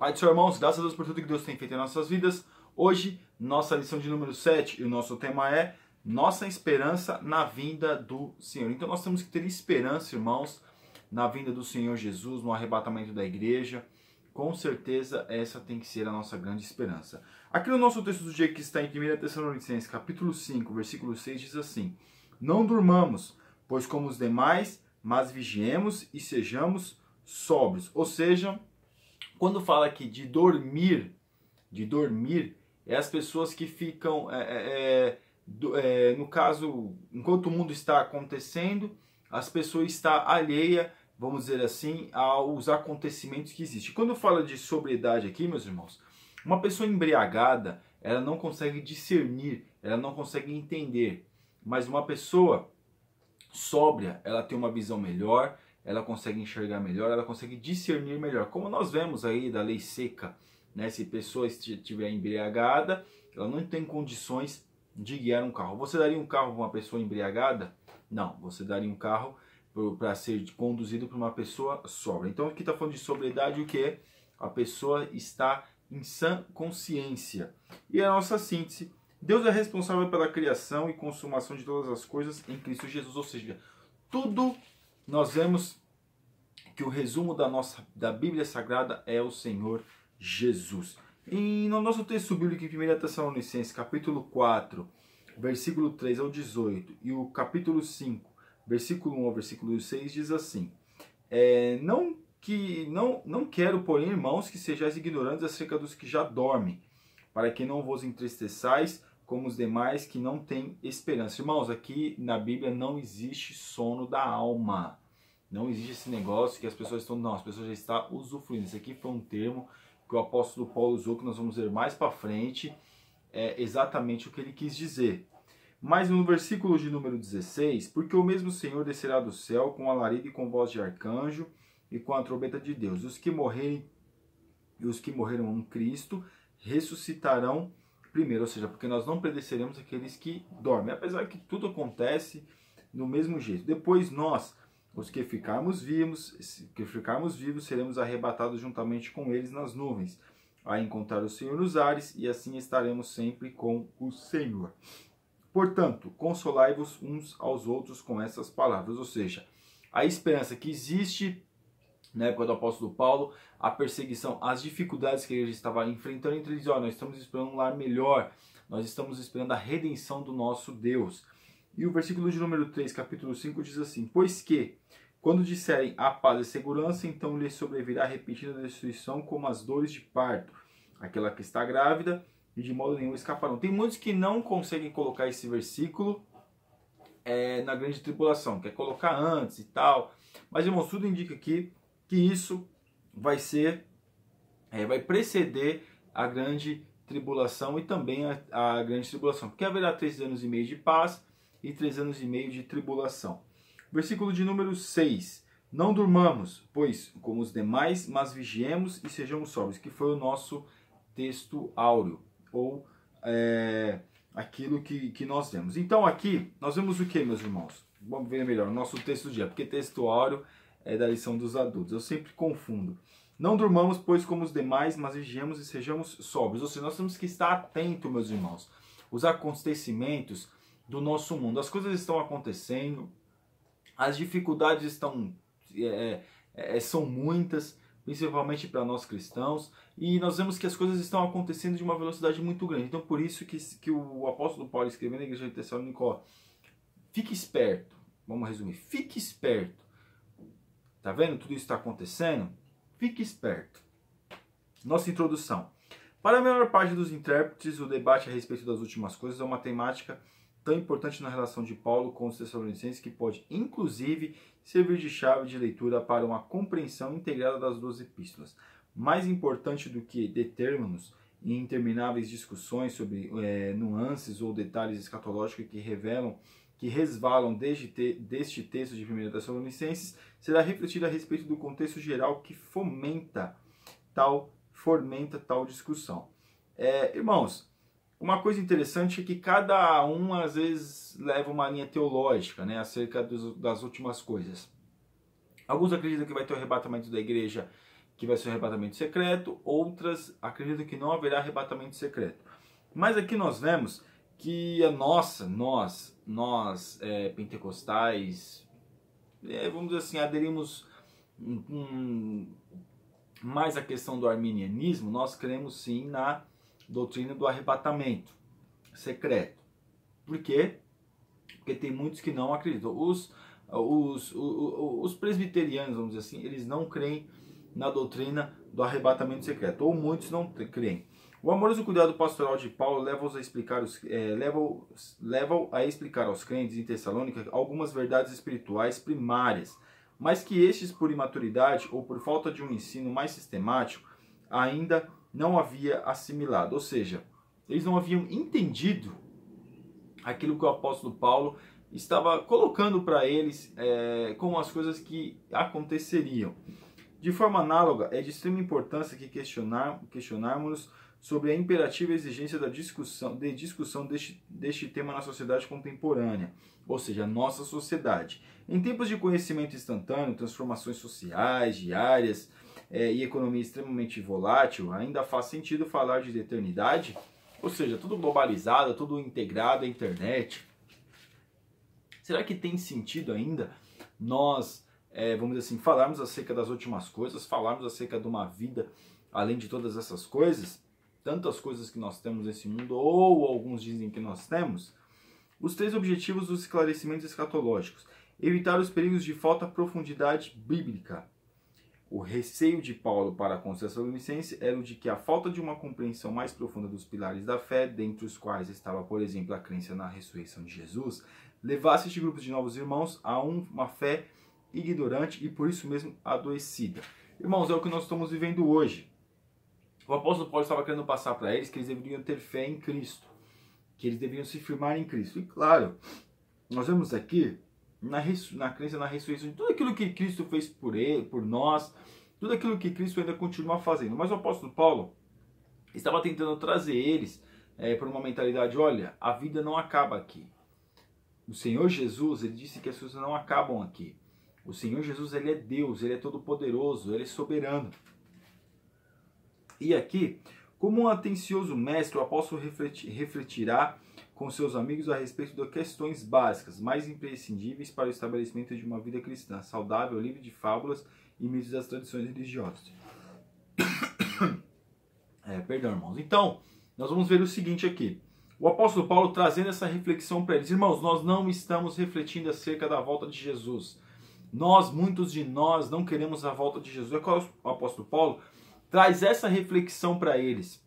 Pai do Senhor, irmãos, graças a Deus por tudo que Deus tem feito em nossas vidas. Hoje, nossa lição de número 7 e o nosso tema é nossa esperança na vinda do Senhor. Então nós temos que ter esperança, irmãos, na vinda do Senhor Jesus, no arrebatamento da igreja. Com certeza essa tem que ser a nossa grande esperança. Aqui no nosso texto do dia que está em 1 Tessalonicenses, capítulo 5, versículo 6, diz assim: Não durmamos, pois como os demais, mas vigiemos e sejamos sóbrios. Ou seja, quando fala aqui de dormir, é as pessoas que ficam, no caso, enquanto o mundo está acontecendo, as pessoas estão alheias, vamos dizer assim, aos acontecimentos que existem. Quando fala de sobriedade aqui, meus irmãos, uma pessoa embriagada, ela não consegue discernir, ela não consegue entender. Mas uma pessoa sóbria, ela tem uma visão melhor, ela consegue enxergar melhor, ela consegue discernir melhor. Como nós vemos aí da lei seca, né? Se a pessoa estiver embriagada, ela não tem condições de guiar um carro. Você daria um carro para uma pessoa embriagada? Não, você daria um carro para ser conduzido por uma pessoa sóbria. Então aqui está falando de sobriedade, o que é? A pessoa está em sã consciência. E a nossa síntese: Deus é responsável pela criação e consumação de todas as coisas em Cristo Jesus. Ou seja, tudo nós vemos que o resumo da Bíblia Sagrada é o Senhor Jesus. E no nosso texto bíblico em 1 Tessalonicenses, capítulo 4, versículo 3 ao 18, e o capítulo 5, versículo 1 ao versículo 6, diz assim: Não quero, porém, irmãos, que sejais ignorantes acerca dos que já dormem, para que não vos entristeçais como os demais que não têm esperança. Irmãos, aqui na Bíblia não existe sono da alma. Não existe esse negócio que as pessoas estão... Não, as pessoas já estão usufruindo. Esse aqui foi um termo que o apóstolo Paulo usou, que nós vamos ver mais para frente, exatamente o que ele quis dizer. Mas no versículo de número 16, porque o mesmo Senhor descerá do céu com alarido e com voz de arcanjo e com a trombeta de Deus. Os que morrerem e os que morreram em Cristo ressuscitarão primeiro, ou seja, porque nós não pereceremos aqueles que dormem, apesar que tudo acontece do mesmo jeito. Depois nós, os que ficarmos vivos, seremos arrebatados juntamente com eles nas nuvens, a encontrar o Senhor nos ares, e assim estaremos sempre com o Senhor. Portanto, consolai-vos uns aos outros com essas palavras. Ou seja, a esperança que existe na época do apóstolo Paulo, a perseguição, as dificuldades que ele estava enfrentando, entre eles: nós estamos esperando um lar melhor, nós estamos esperando a redenção do nosso Deus. E o versículo de número 3, capítulo 5, diz assim: Pois que, quando disserem a paz e segurança, então lhes sobrevirá repetida destruição como as dores de parto, aquela que está grávida, e de modo nenhum escaparão. Tem muitos que não conseguem colocar esse versículo na grande tribulação, quer colocar antes e tal, mas irmãos, tudo indica aqui que isso vai preceder a grande tribulação e também a grande tribulação, porque haverá 3 anos e meio de paz e 3 anos e meio de tribulação. Versículo de número 6. Não durmamos, pois, como os demais, mas vigiemos e sejamos sóbrios, que foi o nosso texto áureo, ou aquilo que nós vemos. Então aqui, nós vemos o que, meus irmãos? Vamos ver melhor, o nosso texto do dia, porque texto áureo é da lição dos adultos, eu sempre confundo. Não durmamos, pois, como os demais, mas vigiemos e sejamos sóbrios. Ou seja, nós temos que estar atentos, meus irmãos, os acontecimentos do nosso mundo. As coisas estão acontecendo, as dificuldades são muitas, principalmente para nós cristãos, e nós vemos que as coisas estão acontecendo de uma velocidade muito grande. Então, por isso que o apóstolo Paulo escreveu na igreja de Tessalônica: fique esperto. Vamos resumir: fique esperto. Tá vendo? Tudo isso está acontecendo? Fique esperto. Nossa introdução. Para a maior parte dos intérpretes, o debate a respeito das últimas coisas é uma temática tão importante na relação de Paulo com os Tessalonicenses que pode, inclusive, servir de chave de leitura para uma compreensão integrada das duas epístolas. Mais importante do que determos em intermináveis discussões sobre nuances ou detalhes escatológicos que resvalam deste texto de 1 Tessalonicenses, será refletido a respeito do contexto geral que fomenta tal discussão. Irmãos, uma coisa interessante é que cada um às vezes leva uma linha teológica, né, acerca das últimas coisas. Alguns acreditam que vai ter o arrebatamento da igreja, que vai ser um arrebatamento secreto, outras acreditam que não haverá arrebatamento secreto. Mas aqui nós vemos que nós pentecostais, vamos dizer assim, aderimos mais à questão do arminianismo. Nós cremos sim na doutrina do arrebatamento secreto. Por quê? Porque tem muitos que não acreditam. Os presbiterianos, vamos dizer assim, eles não creem na doutrina do arrebatamento secreto, ou muitos não creem. O amoroso cuidado pastoral de Paulo leva-os a explicar aos crentes em Tessalônica algumas verdades espirituais primárias, mas que estes, por imaturidade ou por falta de um ensino mais sistemático, ainda não havia assimilado. Ou seja, eles não haviam entendido aquilo que o apóstolo Paulo estava colocando para eles como as coisas que aconteceriam. De forma análoga, é de extrema importância que questionarmos sobre a imperativa exigência da discussão deste tema na sociedade contemporânea, ou seja, a nossa sociedade. Em tempos de conhecimento instantâneo, transformações sociais, diárias e economia extremamente volátil, ainda faz sentido falar de eternidade? Ou seja, tudo globalizado, tudo integrado à internet. Será que tem sentido ainda nós, vamos dizer assim, falarmos acerca das últimas coisas, falarmos acerca de uma vida além de todas essas coisas? Tantas coisas que nós temos nesse mundo, ou alguns dizem que nós temos. Os 3 objetivos dos esclarecimentos escatológicos: evitar os perigos de falta de profundidade bíblica. O receio de Paulo para com os Tessalonicenses era o de que a falta de uma compreensão mais profunda dos pilares da fé, dentre os quais estava, por exemplo, a crença na ressurreição de Jesus, levasse este grupo de novos irmãos a uma fé ignorante e por isso mesmo adoecida. Irmãos, é o que nós estamos vivendo hoje. O apóstolo Paulo estava querendo passar para eles que eles deveriam ter fé em Cristo, que eles deveriam se firmar em Cristo. E claro, nós vemos aqui na crença na ressurreição de tudo aquilo que Cristo fez por nós, tudo aquilo que Cristo ainda continua fazendo. Mas o apóstolo Paulo estava tentando trazer eles para uma mentalidade: olha, a vida não acaba aqui. O Senhor Jesus, ele disse que as coisas não acabam aqui. O Senhor Jesus, ele é Deus, ele é todo poderoso, ele é soberano. E aqui, como um atencioso mestre, o apóstolo refletirá com seus amigos a respeito de questões básicas, mais imprescindíveis para o estabelecimento de uma vida cristã, saudável, livre de fábulas e mitos das tradições religiosas. Perdão, irmãos. Então, nós vamos ver o seguinte aqui. O apóstolo Paulo trazendo essa reflexão para eles. Irmãos, nós não estamos refletindo acerca da volta de Jesus. Muitos de nós, não queremos a volta de Jesus. O apóstolo Paulo traz essa reflexão para eles.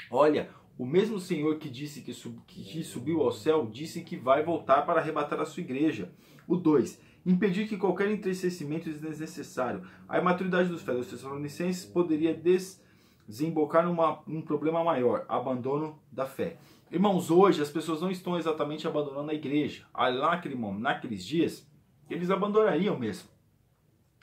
Olha, o mesmo Senhor que disse que subiu ao céu, disse que vai voltar para arrebatar a sua igreja. O 2. Impedir que qualquer entristecimento desnecessário. A imaturidade dos fiéis tessalonicenses poderia desembocar num problema maior, abandono da fé. Irmãos, hoje as pessoas não estão exatamente abandonando a igreja. Lá naqueles dias, eles abandonariam mesmo.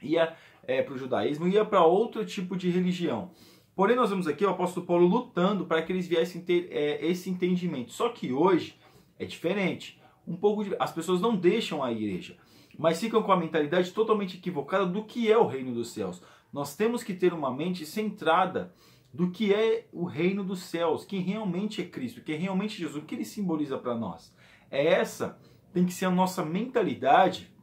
Ia para o judaísmo, ia para outro tipo de religião. Porém, nós vemos aqui o apóstolo Paulo lutando para que eles viessem ter esse entendimento. Só que hoje é diferente. As pessoas não deixam a igreja, mas ficam com a mentalidade totalmente equivocada do que é o reino dos céus. Nós temos que ter uma mente centrada do que é o reino dos céus, quem realmente é Cristo, quem é realmente Jesus, o que ele simboliza para nós. Essa tem que ser a nossa mentalidade,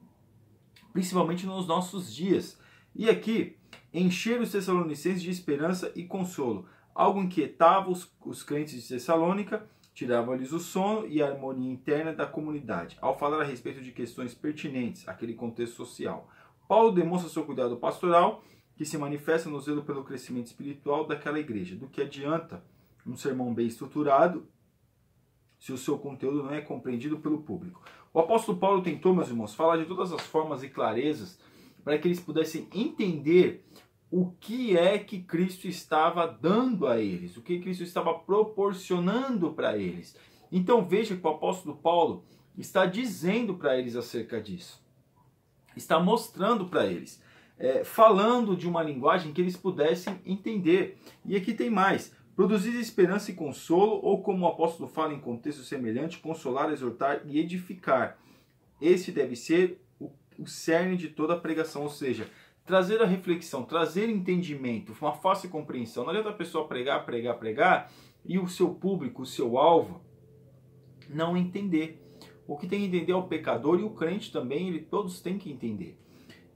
principalmente nos nossos dias. E aqui, encher os tessalonicenses de esperança e consolo, algo inquietava os crentes de Tessalônica, tirava-lhes o sono e a harmonia interna da comunidade, ao falar a respeito de questões pertinentes àquele contexto social. Paulo demonstra seu cuidado pastoral, que se manifesta no zelo pelo crescimento espiritual daquela igreja. Do que adianta um sermão bem estruturado se o seu conteúdo não é compreendido pelo público? O apóstolo Paulo tentou, meus irmãos, falar de todas as formas e clarezas para que eles pudessem entender o que é que Cristo estava dando a eles, o que Cristo estava proporcionando para eles. Então veja que o apóstolo Paulo está dizendo para eles acerca disso. Está mostrando para eles. Falando de uma linguagem que eles pudessem entender. E aqui tem mais. Produzir esperança e consolo, ou como o apóstolo fala em contexto semelhante, consolar, exortar e edificar. Esse deve ser o cerne de toda a pregação, ou seja, trazer a reflexão, trazer entendimento, uma fácil compreensão. Não adianta a pessoa pregar, pregar, pregar e o seu público, o seu alvo, não entender. O que tem que entender é o pecador e o crente também, todos têm que entender.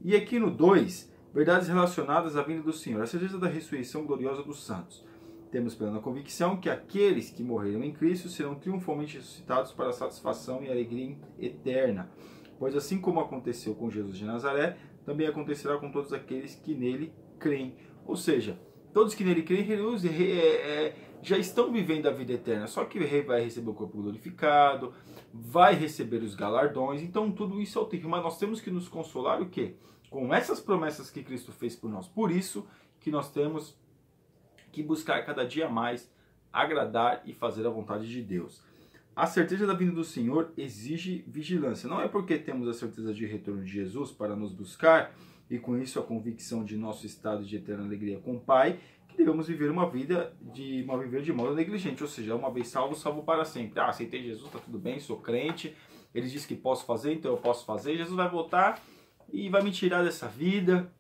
E aqui no 2, verdades relacionadas à vinda do Senhor, a certeza da ressurreição gloriosa dos santos. Temos plena convicção que aqueles que morreram em Cristo serão triunfalmente ressuscitados para a satisfação e alegria eterna. Pois assim como aconteceu com Jesus de Nazaré, também acontecerá com todos aqueles que nele creem. Ou seja, todos que nele creem já estão vivendo a vida eterna. Só que vai receber o corpo glorificado, vai receber os galardões. Então tudo isso é o tempo. Mas nós temos que nos consolar o quê? Com essas promessas que Cristo fez por nós. Por isso que nós temos que buscar cada dia mais agradar e fazer a vontade de Deus. A certeza da vinda do Senhor exige vigilância. Não é porque temos a certeza de retorno de Jesus para nos buscar e com isso a convicção de nosso estado de eterna alegria com o Pai que devemos viver uma vida de modo negligente. Ou seja, uma vez salvo, salvo para sempre. Ah, aceitei Jesus, está tudo bem, sou crente. Ele disse que posso fazer, então eu posso fazer. Jesus vai voltar e vai me tirar dessa vida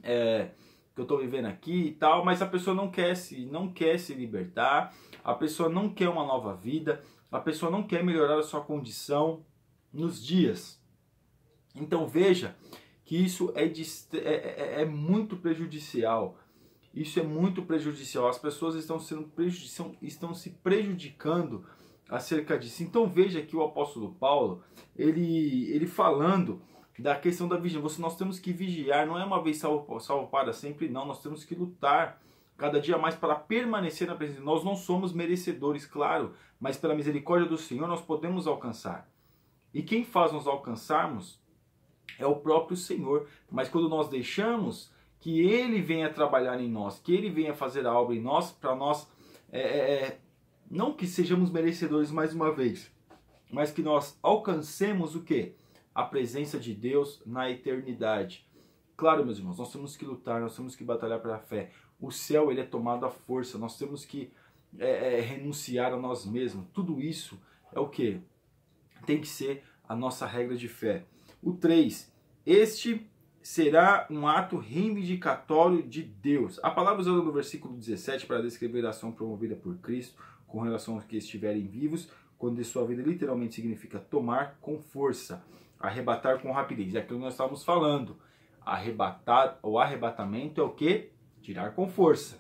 que eu estou vivendo aqui e tal, mas a pessoa não quer se libertar, a pessoa não quer uma nova vida, a pessoa não quer melhorar a sua condição nos dias. Então veja que isso é muito prejudicial. Isso é muito prejudicial. As pessoas estão se prejudicando acerca disso. Então veja que o apóstolo Paulo, ele falando da questão da vigilância. Nós temos que vigiar, não é uma vez salvo para sempre, não. Nós temos que lutar cada dia mais para permanecer na presença. Nós não somos merecedores, claro, mas pela misericórdia do Senhor nós podemos alcançar. E quem faz nós alcançarmos é o próprio Senhor. Mas quando nós deixamos que Ele venha trabalhar em nós, que Ele venha fazer a obra em nós, para nós, não que sejamos merecedores mais uma vez, mas que nós alcancemos o quê? A presença de Deus na eternidade. Claro, meus irmãos, nós temos que lutar, nós temos que batalhar pela fé. O céu ele é tomado à força, nós temos que renunciar a nós mesmos. Tudo isso é o que? Tem que ser a nossa regra de fé. O 3. Este será um ato reivindicatório de Deus. A palavra usada no versículo 17 para descrever a ação promovida por Cristo com relação aos que estiverem vivos, quando de sua vida literalmente significa tomar com força, arrebatar com rapidez. É aquilo que nós estávamos falando. O arrebatamento é o que? Tirar com força.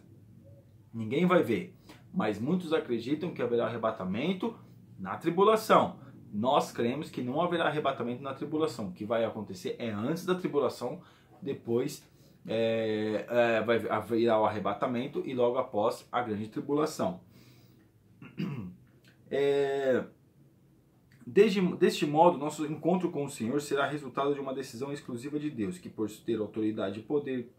Ninguém vai ver. Mas muitos acreditam que haverá arrebatamento na tribulação. Nós cremos que não haverá arrebatamento na tribulação. O que vai acontecer é antes da tribulação, depois vai virar o arrebatamento e logo após a grande tribulação. Deste modo, nosso encontro com o Senhor será resultado de uma decisão exclusiva de Deus, que por ter autoridade e poder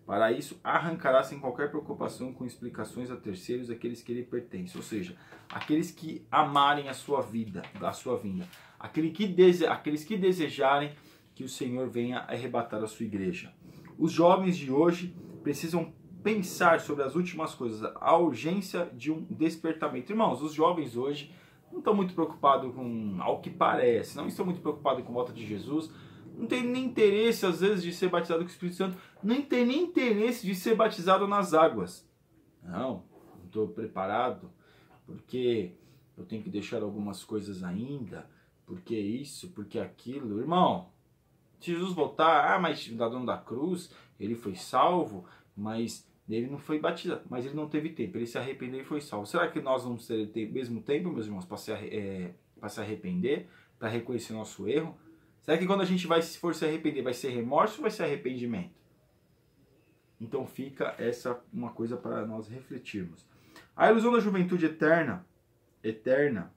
para isso, arrancará sem qualquer preocupação com explicações a terceiros aqueles que lhe pertencem. Ou seja, aqueles que amarem a sua vida, a sua vinda. Aqueles que desejarem que o Senhor venha arrebatar a sua igreja. Os jovens de hoje precisam pensar sobre as últimas coisas, a urgência de um despertamento. Irmãos, os jovens hoje não estão muito preocupados com, ao que parece, não estão muito preocupados com a volta de Jesus, não tem nem interesse às vezes de ser batizado com o Espírito Santo, nem tem nem interesse de ser batizado nas águas. Não estou preparado, porque eu tenho que deixar algumas coisas ainda, porque isso, porque aquilo. Irmão, se Jesus voltar, mas o ladrão da cruz, ele foi salvo, mas ele não foi batizado, mas ele não teve tempo, ele se arrependeu e foi salvo. Será que nós vamos ter o mesmo tempo, meus irmãos, para se arrepender, para reconhecer nosso erro? Será que quando a gente for se arrepender, vai ser remorso ou vai ser arrependimento? Então fica essa uma coisa para nós refletirmos. A ilusão da juventude eterna,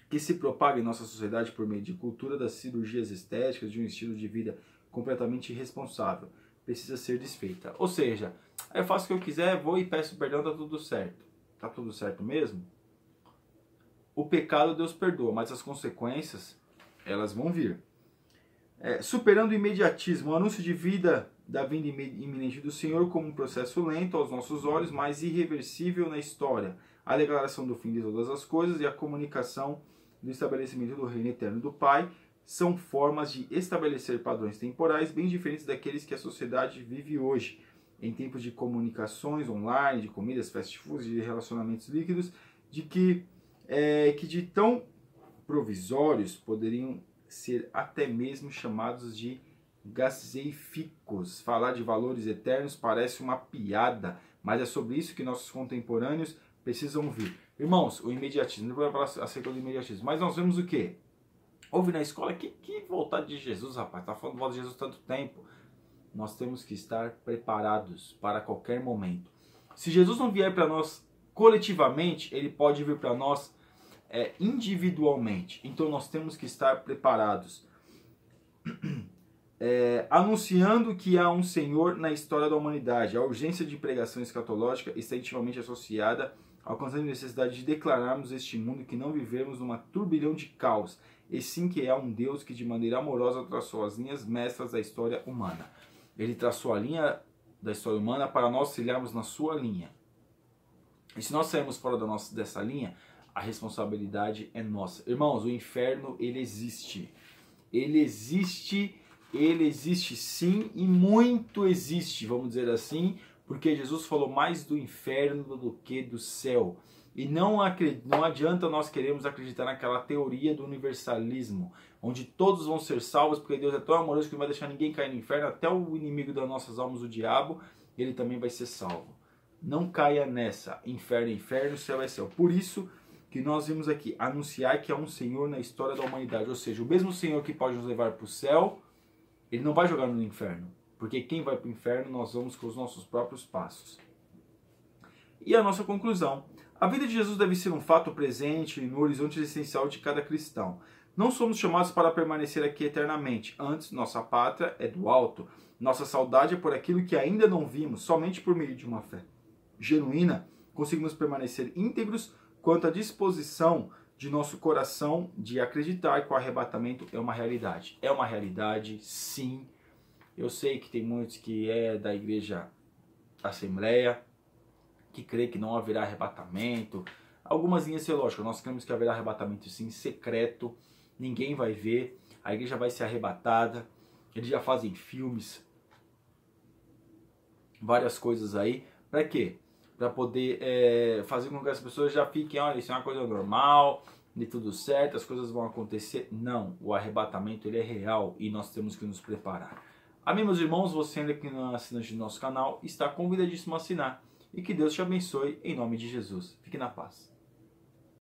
que se propaga em nossa sociedade por meio de cultura das cirurgias estéticas, de um estilo de vida completamente irresponsável, precisa ser desfeita. Ou seja, eu faço o que eu quiser, vou e peço perdão, tá tudo certo. Tá tudo certo mesmo? O pecado Deus perdoa, mas as consequências, elas vão vir. Superando o imediatismo, o anúncio de vida da vinda iminente do Senhor como um processo lento aos nossos olhos, mas irreversível na história. A declaração do fim de todas as coisas e a comunicação do estabelecimento do reino eterno do Pai são formas de estabelecer padrões temporais bem diferentes daqueles que a sociedade vive hoje, em tempos de comunicações online, de comidas, fast foods, de relacionamentos líquidos, que de tão provisórios poderiam ser até mesmo chamados de gaseificos. Falar de valores eternos parece uma piada, mas é sobre isso que nossos contemporâneos precisam ouvir. Irmãos, o imediatismo, não vou falar acerca do imediatismo, mas nós vemos o quê? Houve na escola, que vontade de Jesus, rapaz, tá falando de volta de Jesus tanto tempo. Nós temos que estar preparados para qualquer momento. Se Jesus não vier para nós coletivamente, ele pode vir para nós individualmente. Então nós temos que estar preparados. Anunciando que há um Senhor na história da humanidade. A urgência de pregação escatológica está intimamente associada, alcançando a necessidade de declararmos este mundo que não vivemos numa turbilhão de caos, e sim que é um Deus que de maneira amorosa traçou as linhas mestras da história humana. Ele traçou a linha da história humana para nós trilharmos na sua linha. E se nós sairmos fora dessa linha, a responsabilidade é nossa. Irmãos, o inferno, ele existe. Ele existe sim, e muito existe, vamos dizer assim, porque Jesus falou mais do inferno do que do céu. E não adianta nós queremos acreditar naquela teoria do universalismo, onde todos vão ser salvos, porque Deus é tão amoroso que não vai deixar ninguém cair no inferno, até o inimigo das nossas almas, o diabo, ele também vai ser salvo. Não caia nessa, inferno é inferno, céu é céu. Por isso que nós vimos aqui, anunciar que há um Senhor na história da humanidade, ou seja, o mesmo Senhor que pode nos levar para o céu, ele não vai jogar no inferno, porque quem vai para o inferno nós vamos com os nossos próprios passos. E a nossa conclusão. A vida de Jesus deve ser um fato presente no horizonte essencial de cada cristão. Não somos chamados para permanecer aqui eternamente. Antes, nossa pátria é do alto. Nossa saudade é por aquilo que ainda não vimos. Somente por meio de uma fé genuína conseguimos permanecer íntegros quanto à disposição de nosso coração de acreditar que o arrebatamento é uma realidade. É uma realidade, sim. Eu sei que tem muitos que é da igreja Assembleia, que crê que não haverá arrebatamento. Algumas linhas teológicas, nós cremos que haverá arrebatamento sim, secreto, ninguém vai ver, a igreja vai ser arrebatada, eles já fazem filmes, várias coisas aí, para quê? Para poder fazer com que as pessoas já fiquem, olha, isso é uma coisa normal, de tudo certo, as coisas vão acontecer. Não, o arrebatamento ele é real e nós temos que nos preparar. Amém, meus irmãos, você ainda que não é assinante do nosso canal, está convidadíssimo a assinar. E que Deus te abençoe em nome de Jesus. Fique na paz.